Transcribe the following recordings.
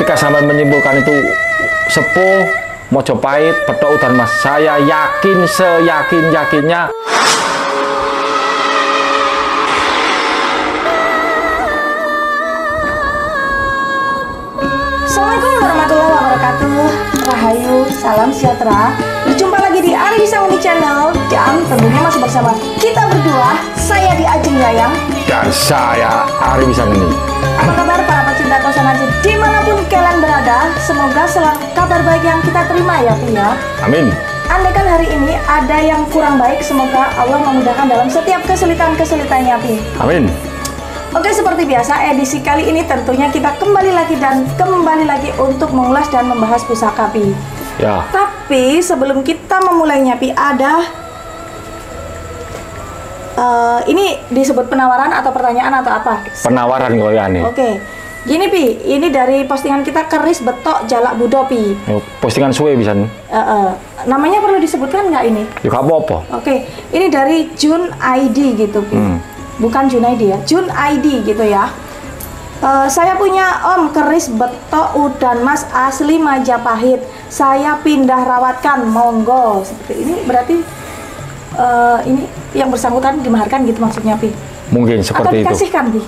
ketika sampai menyimpulkan itu sepuh, Mojopahit, Betok Udan Mas, saya yakin seyakin-yakinnya. Assalamualaikum warahmatullahi wabarakatuh. Rahayu, salam sejahtera. Berjumpa lagi di Ari Bisa Muni Channel. Dan tentunya masih bersama kita berdua. Saya di Ajeng Yayang. Dan saya Ari Bisa Muni. Apa kabar para pecinta kosan Aji dimanapun kalian berada? Semoga selalu kabar baik yang kita terima ya Pi ya. Amin. Andaikan hari ini ada yang kurang baik, semoga Allah memudahkan dalam setiap kesulitan-kesulitannya Pi. Amin. Oke, seperti biasa edisi kali ini tentunya kita kembali lagi untuk mengulas dan membahas pusaka Pi. Ya. Tapi sebelum kita memulainya Pi, ada ini disebut penawaran atau pertanyaan atau apa? Penawaran kalau ya nih. Oke. Gini Pi, ini dari postingan kita Keris Betok Jalak Budo Pi. Postingan suwe bisa nih. Namanya perlu disebutkan nggak ini? Ya gak apa-apa. Oke, ini dari Jun ID gitu Pi. Bukan Junaidi ya, Jun ID gitu ya. Saya punya Om Keris Betok Udan Mas asli Majapahit. Saya pindah rawatkan, monggo. Seperti ini berarti ini yang bersangkutan dimaharkan gitu maksudnya Pi. Mungkin seperti atau itu. dikasihkan Pi.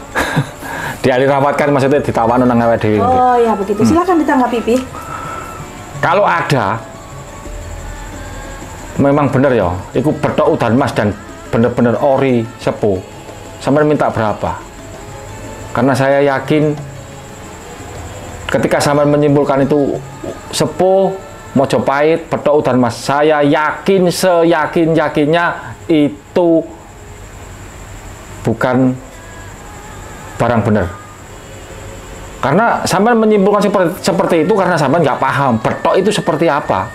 Dirawatkan maksudnya ditawan nang awake dhewe. Oh ya begitu. Silakan ditanggapi Pi. Kalau ada memang bener ya, itu Betok Udan Mas dan bener-bener ori sepuh. Sampai minta berapa? Karena saya yakin ketika sampai menyimpulkan itu sepuh, Mojopahit, Betok Udan Mas, saya yakin seyakin-yakinnya itu bukan barang benar. Karena sampai menyimpulkan seperti itu karena sampai nggak paham Betok itu seperti apa.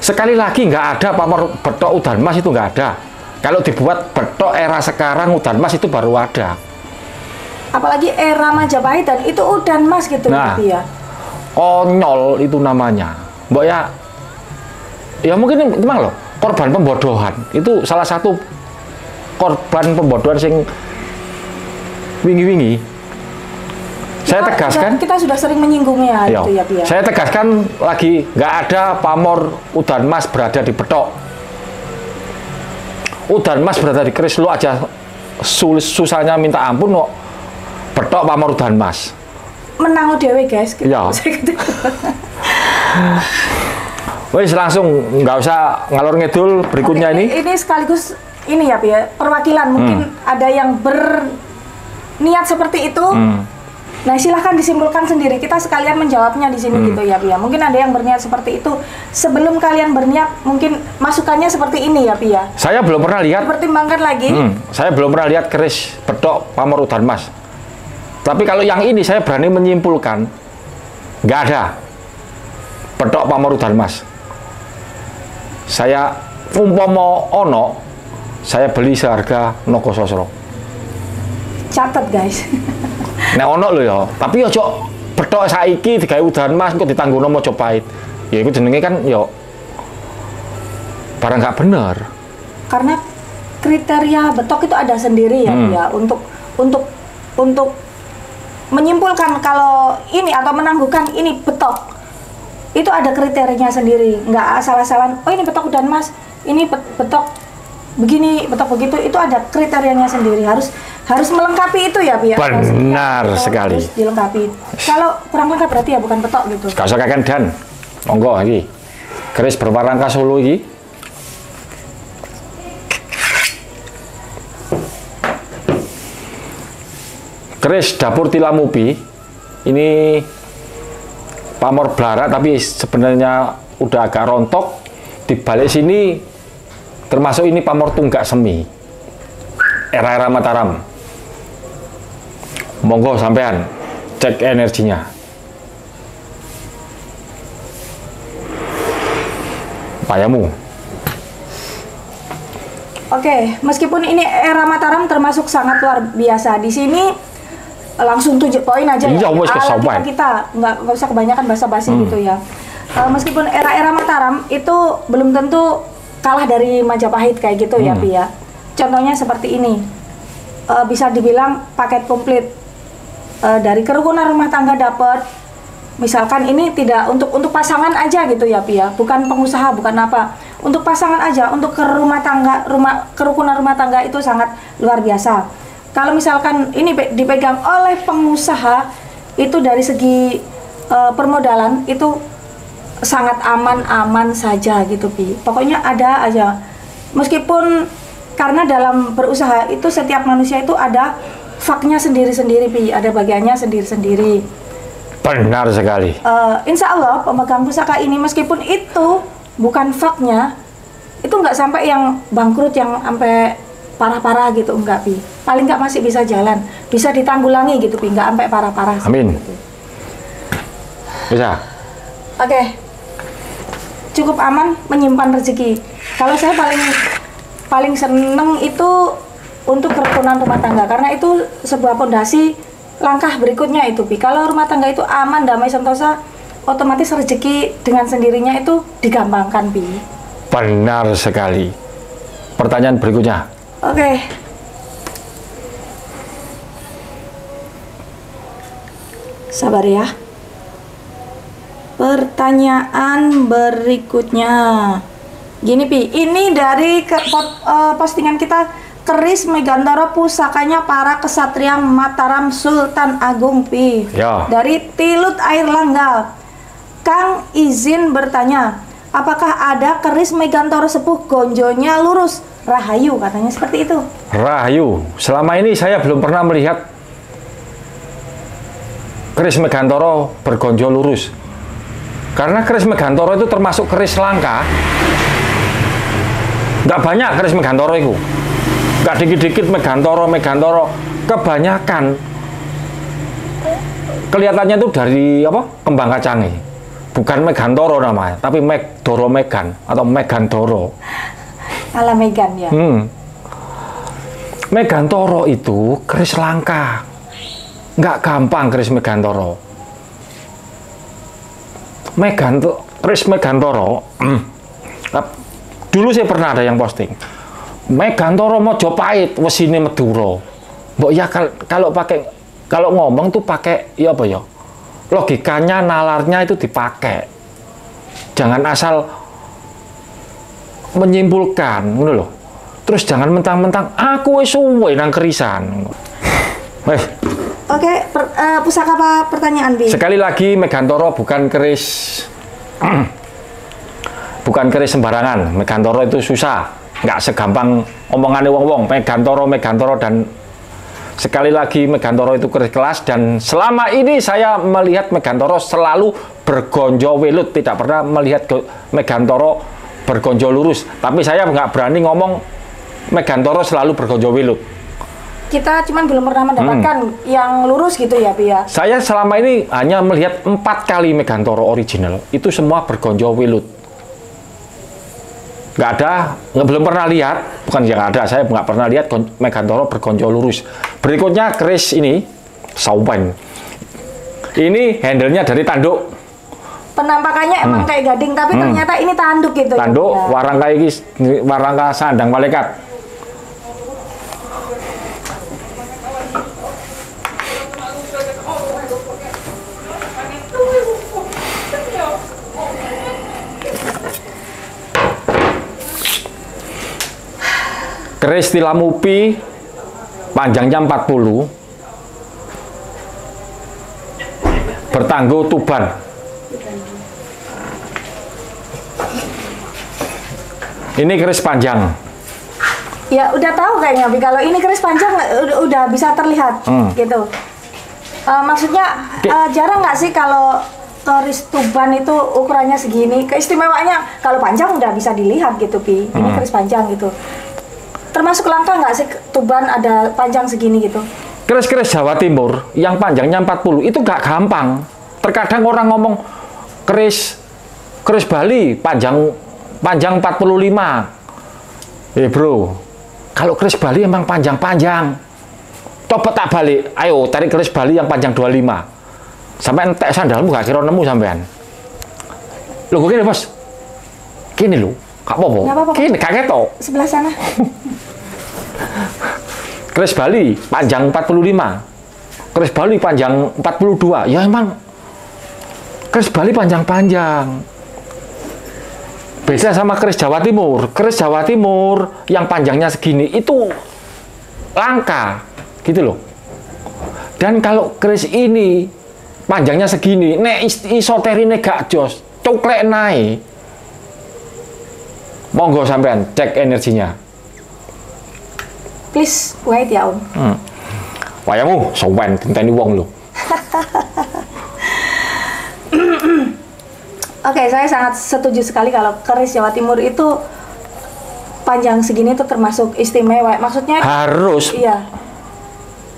Sekali lagi nggak ada pamor Betok Udan Mas, itu nggak ada. Kalau dibuat Betok era sekarang Udan Mas itu baru ada. Apalagi era Majapahit dan itu Udan Mas gitu ya. Konyol itu namanya. Mbak ya mungkin memang loh korban pembodohan. Itu salah satu korban pembodohan sing wingi-wingi. Saya tegaskan. Kita sudah sering menyinggungnya itu ya Pia. Saya tegaskan lagi, nggak ada pamor Udan Mas berada di Betok. Udan Mas berada di Keris, lu aja susahnya minta ampun kok. Betok pamor Udan Mas. Menang dewe guys. Ya. Wis langsung nggak usah ngalor ngidul berikutnya. Oke, ini sekaligus ini ya Pia, perwakilan mungkin ada yang berniat seperti itu. Nah silahkan disimpulkan sendiri, kita sekalian menjawabnya di sini gitu ya Pia. Mungkin ada yang berniat seperti itu. Sebelum kalian berniat, mungkin masukannya seperti ini ya Pia. Saya belum pernah lihat. Pertimbangkan lagi. Saya belum pernah lihat Keris Betok pamor Udan Mas. Tapi kalau yang ini saya berani menyimpulkan, nggak ada Betok pamor Udan Mas. Saya umpama ono, saya beli seharga Nogososro. Catat guys. Nek ono lho ya, tapi ojo Betok saiki digawe Udan Mas kok ditanggono Mojopahit. Ya iku jenenge kan ya barang gak bener. Karena kriteria Betok itu ada sendiri ya, ya untuk menyimpulkan kalau ini atau menangguhkan ini Betok. Itu ada kriterianya sendiri, nggak asal-asalan. Oh ini Betok Udan Mas, ini Betok begini, Betok begitu. Itu ada kriterianya sendiri, harus melengkapi itu ya Pia. Benar sekali. Harus dilengkapi. Kalau kurang lengkap berarti ya bukan Betok gitu. Gak usah kakek dan monggo iki. Keris berwarangka Solo iki. Keris dapur Tilamupi ini pamor blarak tapi sebenarnya udah agak rontok. Di balik sini termasuk ini pamor tunggak semi era-era Mataram. Monggo sampean cek energinya. Payamu. Oke, meskipun ini era Mataram termasuk sangat luar biasa. Di sini langsung 7 poin aja ya. Kita nggak usah kebanyakan basa-basi gitu ya. Meskipun era-era Mataram itu belum tentu kalah dari Majapahit kayak gitu ya Pia. Contohnya seperti ini, bisa dibilang paket komplit. Dari kerukunan rumah tangga dapat, misalkan ini tidak untuk pasangan aja gitu ya Pi ya, bukan pengusaha, bukan apa, untuk pasangan aja, untuk ke rumah tangga, kerukunan rumah tangga itu sangat luar biasa. Kalau misalkan ini dipegang oleh pengusaha, itu dari segi permodalan itu sangat aman-aman saja gitu Pi. Pokoknya ada aja. Meskipun karena dalam berusaha itu setiap manusia itu ada faknya sendiri-sendiri Pi, ada bagiannya sendiri-sendiri. Benar sekali. Insya Allah pemegang pusaka ini meskipun itu bukan faknya, itu nggak sampai yang bangkrut yang sampai parah-parah gitu, enggak Pi. Paling nggak masih bisa jalan, bisa ditanggulangi gitu Pi, nggak sampai parah-parah. Amin. Gitu. Bisa. Oke. Cukup aman menyimpan rezeki. Kalau saya paling seneng itu untuk kerukunan rumah tangga, karena itu sebuah pondasi langkah berikutnya itu Pi. Kalau rumah tangga itu aman, damai, sentosa, otomatis rezeki dengan sendirinya itu digampangkan Pi. Benar sekali. Pertanyaan berikutnya. Oke. Sabar ya. Pertanyaan berikutnya. Gini Pi, ini dari postingan kita, keris Megantoro pusakanya para kesatria Mataram Sultan Agung Pi. Ya. Dari Tilut Air Langga. Kang izin bertanya, apakah ada keris Megantoro sepuh gonjonya lurus? Rahayu katanya seperti itu. Rahayu. Selama ini saya belum pernah melihat keris Megantoro bergonjo lurus. Karena keris Megantoro itu termasuk keris langka. Nggak banyak keris Megantoro itu. Nggak dikit-dikit Megantoro. Kebanyakan kelihatannya itu dari apa? Kembang kacangnya. Bukan Megantoro namanya, tapi Megdoro Megan atau Megantoro. Ala Megan ya. Megantoro itu keris langka. Nggak gampang keris Megantoro. Keris Megantoro, dulu saya pernah ada yang posting, Megantoro Mojopahit, wesine Madura. Mbok ya kalau ngomong tuh pakai ya apa ya? Logikanya, nalarnya itu dipakai. Jangan asal menyimpulkan, ngono loh. Terus jangan mentang-mentang aku wis suwe nang kerisan. Oke, pusaka apa pertanyaan Bi? Sekali lagi Megantoro bukan keris bukan keris sembarangan. Megantoro itu susah, nggak segampang omongannya wong-wong. Megantoro dan sekali lagi Megantoro itu keris kelas, dan selama ini saya melihat Megantoro selalu bergonjo welut, tidak pernah melihat Megantoro bergonjo lurus. Tapi saya nggak berani ngomong Megantoro selalu bergonjo welut. Kita cuman belum pernah mendapatkan yang lurus gitu ya Pi ya. Saya selama ini hanya melihat 4 kali Megantoro original, itu semua bergonjo welut. Nggak ada, belum pernah lihat, bukan yang ada, saya nggak pernah lihat Megantoro bergonjo lurus. Berikutnya keris ini, Saupen. Ini handle-nya dari tanduk. Penampakannya emang kayak gading, tapi ternyata ini tanduk gitu. Tanduk, ya, warangka sandang malaikat. Keris Tilamupi panjangnya 40, bertangguh Tuban. Ini keris panjang. Ya udah tahu kayaknya Bi, kalau ini keris panjang udah bisa terlihat gitu. Maksudnya jarang nggak sih kalau keris Tuban itu ukurannya segini? Keistimewaannya kalau panjang udah bisa dilihat gitu Pi. Ini keris panjang gitu. Termasuk langka nggak sih Tuban ada panjang segini gitu? Keris-keris Jawa Timur yang panjangnya 40 itu nggak gampang. Terkadang orang ngomong keris Bali panjang 45. Bro, kalau keris Bali emang panjang-panjang. Coba tak balik, ayo tarik keris Bali yang panjang 25. Sampai entek sandalmu gak kira nemu sampean. Loh gini bos, gini lo, gak apa-apa. Gini gak ketok. Sebelah sana. Keris Bali panjang 45, keris Bali panjang 42. Ya emang keris Bali panjang-panjang. Beda sama keris Jawa Timur. Keris Jawa Timur yang panjangnya segini itu langka, gitu loh. Dan kalau keris ini panjangnya segini, nek isoterine gak jos, cuklek naik. Monggo sampean cek energinya. Please wait ya Om. Wayangmu sowan genteni wong lho. Oke, saya sangat setuju sekali kalau keris Jawa Timur itu panjang segini itu termasuk istimewa. Maksudnya harus. Iya.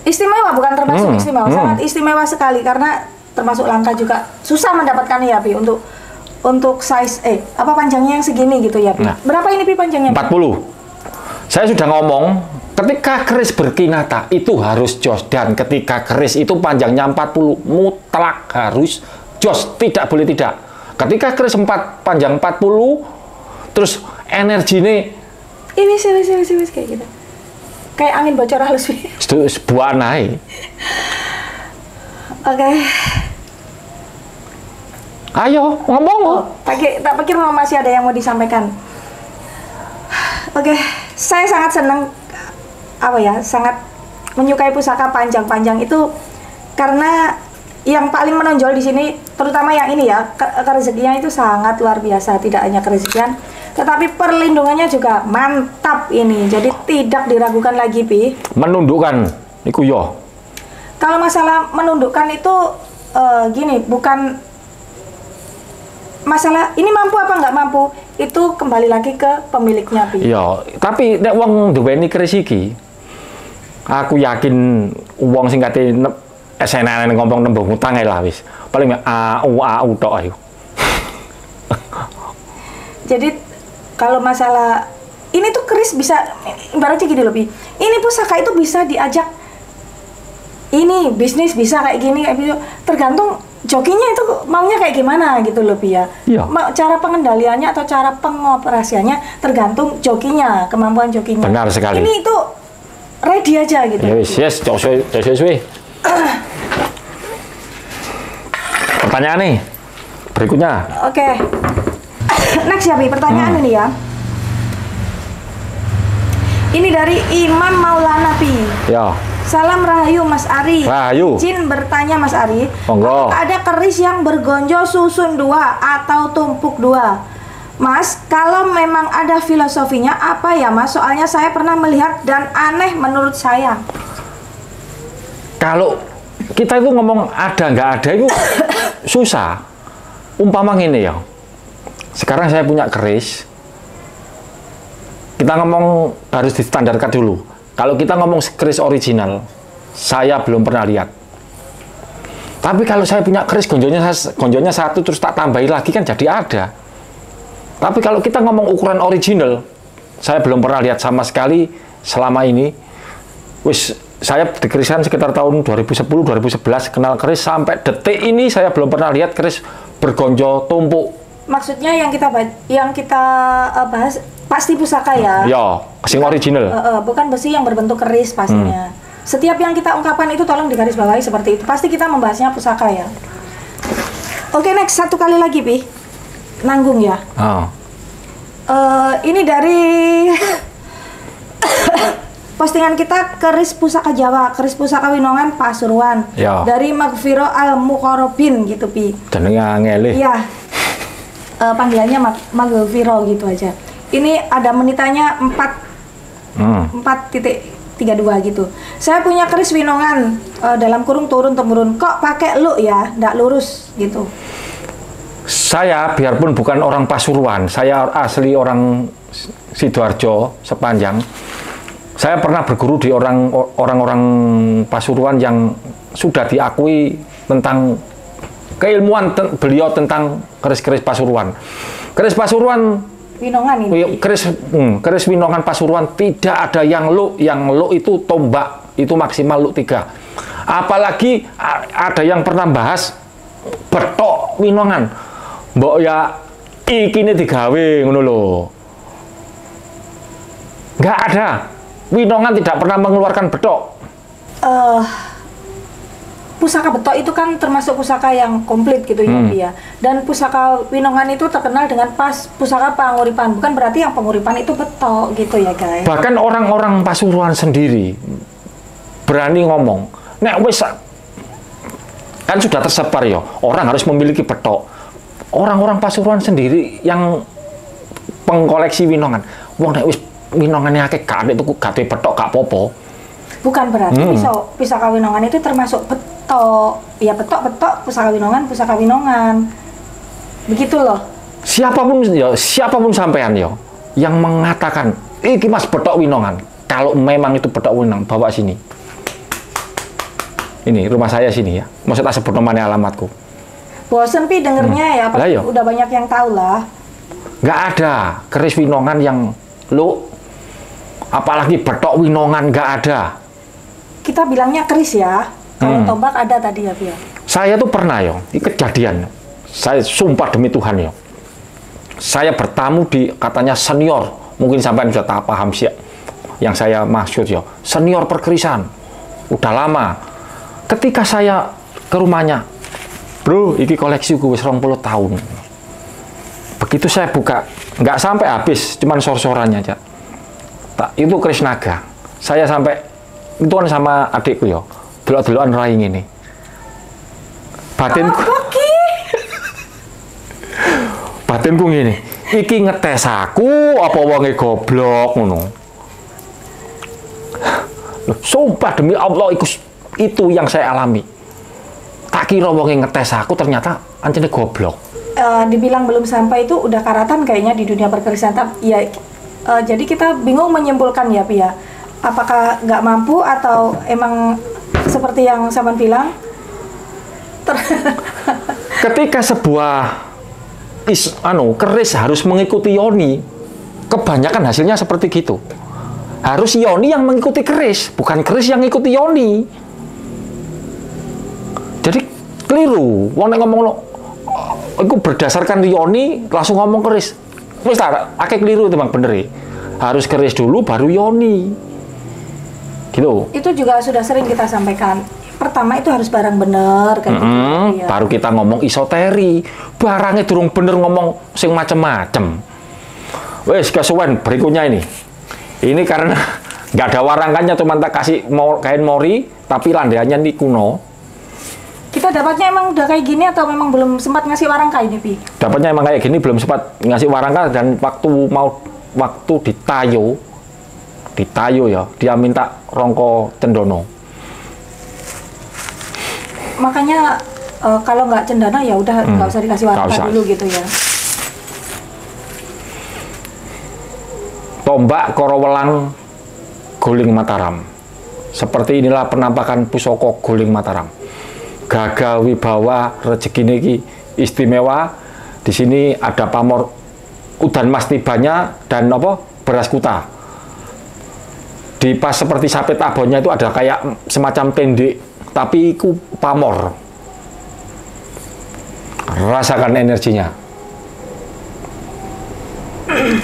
Istimewa, bukan termasuk istimewa. Sangat istimewa sekali karena termasuk langka juga. Susah mendapatkannya ya Pi untuk size panjangnya yang segini gitu ya Pi. Nah, berapa ini Pi panjangnya? 40. Saya sudah ngomong, ketika keris berkinata itu harus jos, dan ketika keris itu panjangnya 40 mutlak harus jos, tidak boleh tidak. Ketika keris panjang 40 terus energinya wis kayak gitu. Kayak angin bocor halus Pi. Sebuah naik. Oke. Ayo ngomong. Tak pikir masih ada yang mau disampaikan. Oke, saya sangat senang sangat menyukai pusaka panjang-panjang itu karena yang paling menonjol di sini, terutama yang ini ya, kerezekian itu sangat luar biasa. Tidak hanya kerezekian, tetapi perlindungannya juga mantap ini. Jadi tidak diragukan lagi Pi. Menundukkan, iku yo. Kalau masalah menundukkan itu gini, bukan masalah ini mampu apa nggak mampu, itu kembali lagi ke pemiliknya Pi. Iya, tapi nek wong duweni keris iki, aku yakin wong sing kate SNN ngomong nembung utang lah wis. Paling au tok ayo. Jadi kalau masalah ini tuh keris bisa ibaratnya gini loh Pi. Ini pusaka itu bisa diajak ini bisnis bisa kayak gini kayak gitu. Tergantung jokinya itu maunya kayak gimana gitu loh Pi ya. Iya. Cara pengendaliannya atau cara pengoperasiannya tergantung jokinya, kemampuan jokinya. Benar sekali. Ini itu ready aja gitu. Yes, suwe. Pertanyaan nih berikutnya. Oke. Next ya Pi, pertanyaan ini ya. Ini dari Imam Maulana Pi. Ya. Salam Rahayu Mas Ari. Rahayu. Izin bertanya Mas Ari. Monggo. Ada keris yang bergonjo susun 2 atau tumpuk 2. Mas, kalau memang ada filosofinya apa ya Mas? Soalnya saya pernah melihat dan aneh menurut saya. Kalau kita itu ngomong ada nggak ada itu susah. Umpama gini ya. Sekarang saya punya keris. Kita ngomong harus distandarkan dulu. Kalau kita ngomong keris original, saya belum pernah lihat. Tapi kalau saya punya keris gonjonya satu terus tak tambahin lagi kan jadi ada. Tapi kalau kita ngomong ukuran original, saya belum pernah lihat sama sekali selama ini. Saya di kerisan sekitar tahun 2010-2011 kenal keris, sampai detik ini saya belum pernah lihat keris bergonjo tumpuk. Maksudnya yang kita bahas pasti pusaka ya? Ya, sing original. Bukan besi yang berbentuk keris pastinya. Setiap yang kita ungkapkan itu tolong digarisbawahi seperti itu. Pasti kita membahasnya pusaka ya. Oke, next satu kali lagi Pi. Nanggung ya. Ini dari postingan kita keris pusaka Jawa, keris pusaka Winongan Pasuruan. Ya. Dari Magfiro Al Mukorobin gitu Pi. Jenenge angel. Iya. Panggilannya Magfiro gitu aja. Ini ada menitanya 4.32 gitu. Saya punya keris Winongan dalam kurung turun temurun. Kok pakai lu ya, ndak lurus gitu. Saya biarpun bukan orang Pasuruan, saya asli orang Sidoarjo Sepanjang. Saya pernah berguru di orang-orang Pasuruan yang sudah diakui tentang keilmuan beliau tentang keris-keris Pasuruan. Keris Pasuruan Winongan ini. Keris Winongan Pasuruan tidak ada yang lu itu tombak, itu maksimal lu 3. Apalagi ada yang pernah bahas betok Winongan. Mbok ya iki ne digawe ngono lho. Enggak ada. Winongan tidak pernah mengeluarkan betok. pusaka betok itu kan termasuk pusaka yang komplit gitu ya, Pi, ya. Dan pusaka Winongan itu terkenal dengan pusaka panguripan. Bukan berarti yang panguripan itu betok gitu ya, guys. Bahkan orang-orang Pasuruan sendiri berani ngomong, nek wis kan sudah tersebar ya, orang harus memiliki betok. Orang-orang Pasuruan sendiri yang pengkoleksi Winongan, wong nek wis Winongane akeh gak ada tuku gak betok gak popo. Bukan berarti pusaka Winongan itu termasuk betok. Ya betok pusaka Winongan. Begitu loh. Siapapun sampean yo yang mengatakan iki Mas betok Winongan. Kalau memang itu betok Winongan, bawa sini. Ini rumah saya sini ya. Maksud tak sebut namanya alamatku. Bosen Pi dengernya ya, pasti udah banyak yang tahu lah. Nggak ada keris Winongan yang lu, apalagi betok Winongan nggak ada. Kita bilangnya keris ya. Kalau tombak ada tadi ya, Pi. Saya tuh pernah yo, ini kejadian. Saya sumpah demi Tuhan yo. Saya bertamu di katanya senior, mungkin sampai sudah tak paham sih yang saya maksud yo. Senior perkerisan, udah lama. Ketika saya ke rumahnya, bro, iki koleksi gue 20 tahun. Begitu saya buka, nggak sampai habis, cuman sor-sorannya aja. Itu keris naga. Saya sampai itu kan sama adikku ya, delok-delokan rai ini. Batinku ngene, iki ngetes aku apa wonge goblok ngono. Loh, sumpah demi Allah itu yang saya alami. Tak kira wonge ngetes aku ternyata ancene goblok. Dibilang belum sampai itu udah karatan kayaknya di dunia perkerisan. Ya, jadi kita bingung menyimpulkan ya, Pi ya. Apakah nggak mampu atau emang seperti yang Saman bilang? Ketika sebuah keris harus mengikuti yoni, kebanyakan hasilnya seperti gitu. Harus yoni yang mengikuti keris, bukan keris yang mengikuti yoni. Jadi keliru. Wong nek ngomong itu berdasarkan yoni langsung ngomong keris. Wis tak akeh keliru itu Bang, bener. Harus keris dulu baru yoni. Gitu. Itu juga sudah sering kita sampaikan. Pertama itu harus barang bener kan gitu, ya. Baru kita ngomong isoteri. Barangnya durung bener ngomong sing macem-macem. Wes kesuwen berikutnya ini. Ini karena nggak ada warangkannya, cuma tak kasih kain mori, tapi landaannya ini kuno. Kita dapatnya emang udah kayak gini atau memang belum sempat ngasih warangka ini, Pi? Dapatnya emang kayak gini, belum sempat ngasih warangka, dan waktu ditayo ya, dia minta rongko cendono. Makanya kalau nggak cendana ya udah nggak usah dikasih warangka dulu gitu ya. Tombak Korowelang Guling Mataram. Seperti inilah penampakan pusaka Guling Mataram. Gagah wibawa rezeki niki istimewa. Di sini ada pamor udan mas tibanya dan beras kuta. Di pas seperti sapit abonnya itu ada kayak semacam tendek, tapi itu pamor. Rasakan energinya.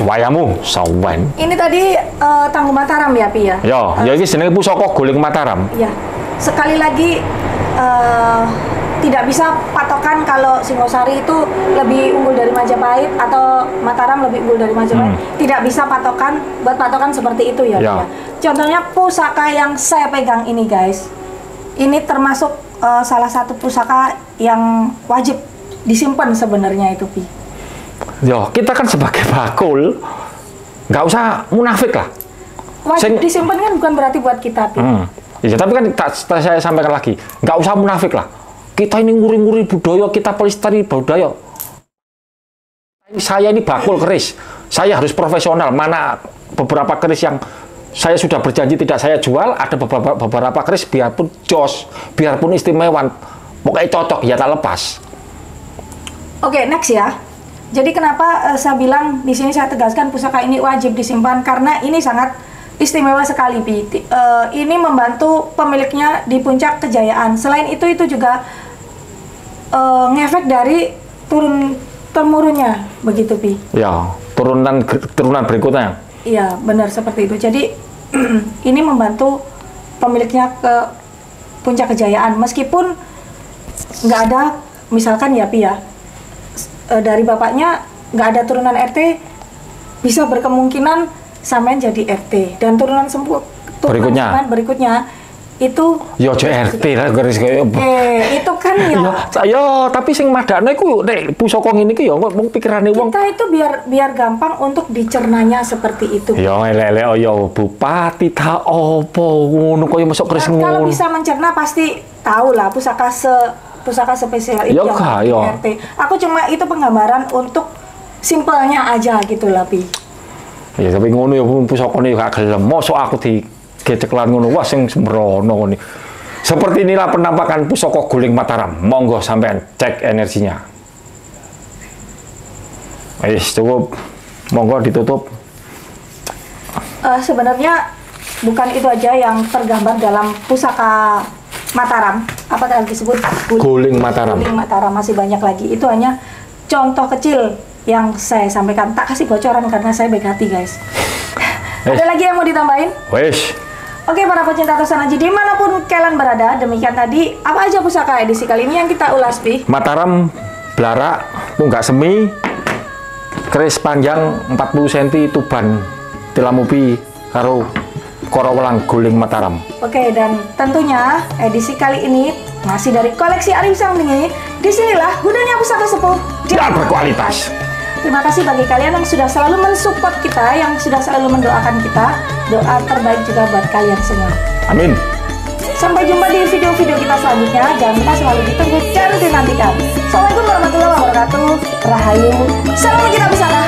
Wayamu sawen. Ini tadi Tangguh Mataram ya, Pi ya? Ya ini jenenge pusaka Guling Mataram. Ya. Sekali lagi tidak bisa patokan kalau Singosari itu lebih unggul dari Majapahit atau Mataram lebih unggul dari Majapahit. Tidak bisa buat patokan seperti itu ya. Ya. Contohnya pusaka yang saya pegang ini, guys. Ini termasuk salah satu pusaka yang wajib disimpan sebenarnya itu, Pi. Yo, kita kan sebagai bakul nggak usah munafik lah. Wajib disimpan kan bukan berarti buat kita, Pi. Ya, tapi kan saya sampaikan lagi, nggak usah munafik lah. Kita ini nguri-nguri budaya, kita pelestari budaya. Saya ini bakul keris, saya harus profesional. Mana beberapa keris yang saya sudah berjanji tidak saya jual, ada beberapa keris biarpun jos, biarpun istimewa, pokoknya cocok ya tak lepas. Oke, next ya. Jadi kenapa saya bilang di sini saya tegaskan pusaka ini wajib disimpan karena ini sangat istimewa sekali, Pi. Ini membantu pemiliknya di puncak kejayaan. Selain itu juga ngefek dari temurunnya, begitu, Pi. Ya, turunan berikutnya. Iya, benar seperti itu. Jadi ini membantu pemiliknya ke Puncak Kejayaan. Meskipun nggak ada, misalkan ya Pi ya, dari bapaknya nggak ada turunan RT, bisa berkemungkinan sampean jadi RT dan turunan berikutnya itu yo RT lah garis kayak itu kan yo tapi sing madakno iku nek pusaka ngene iki yo wong pikirane wong kita itu biar gampang untuk dicernanya seperti itu. Yo elek-elek yo bupati ta opo ngono koyo masuk keris ngono. Kalau bisa mencerna pasti tahu lah pusaka spesial itu yang RT. Aku cuma itu penggambaran untuk simpelnya aja gitu lah Pi. Ya tapi ngono ya pusakane gak gelem. Mosok aku di geceklan ngono wah sing sembrono ngene. Seperti inilah penampakan pusaka Guling Mataram. Monggo sampean cek energinya. Wis cukup. Monggo ditutup. Sebenarnya bukan itu aja yang tergambar dalam pusaka Mataram. Apa tadi disebut? Guling Mataram. Guling Mataram masih banyak lagi. Itu hanya contoh kecil yang saya sampaikan. Tak kasih bocoran karena saya baik hati guys. Ada lagi yang mau ditambahin? Wes. Oke para pecinta Tosan Aji dimanapun kalian berada, demikian tadi apa aja pusaka edisi kali ini yang kita ulas Pi? Mataram, Blarak, Tunggak Semi, keris panjang 40 cm tuban tilamupi karo korowelang Guling Mataram. Oke, dan tentunya edisi kali ini masih dari koleksi Arif Sangdingi. Disinilah gunanya pusaka sepuh dan berkualitas. Terima kasih bagi kalian yang sudah selalu mensupport kita, yang sudah selalu mendoakan kita. Doa terbaik juga buat kalian semua. Amin. Sampai jumpa di video-video kita selanjutnya. Jangan lupa selalu ditunggu dan dinantikan. Assalamualaikum warahmatullahi wabarakatuh. Rahayu. Salam kita bersama.